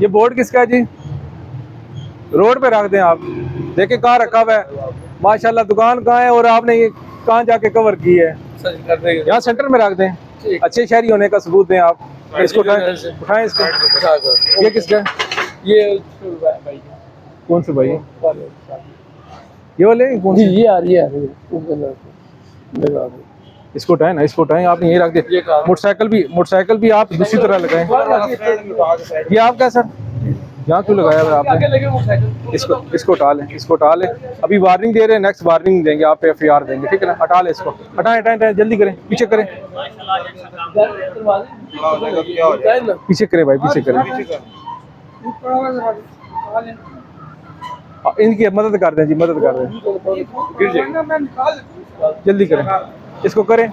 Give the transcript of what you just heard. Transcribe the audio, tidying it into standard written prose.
ये बोर्ड किसका है जी? रोड पे रख दें आप। देखे कहाँ रखा हुआ है माशाल्लाह। दुकान कहाँ है और आपने ये कहाँ जाके कवर की है? यहाँ सेंटर में रख दें। अच्छे शहरी होने का सबूत दें आप। इसको उठाएं इसको। ये किसका है? ये कौन से भाई? ये वाले कौन से? ये आ रही है। इसको उठाएं ना, इसको उठाएं। आपने ये रख दे। मोटरसाइकिल भी आप दूसरी तरह लगाएं। ये आपका सर यहाँ क्यों लगाया हुआ आपने? इसको उठा लें, इसको उठा लें। अभी वार्निंग दे रहे हैं, नेक्स्ट वार्निंग देंगे, आप पे FIR देंगे, ठीक है ना? हटा लें इसको। हटाएं जल्दी करें, पीछे करें, पीछे करें भाई, पीछे करें। इनकी मदद कर दें जी, मदद कर दें। जल्दी करें, इसको करें।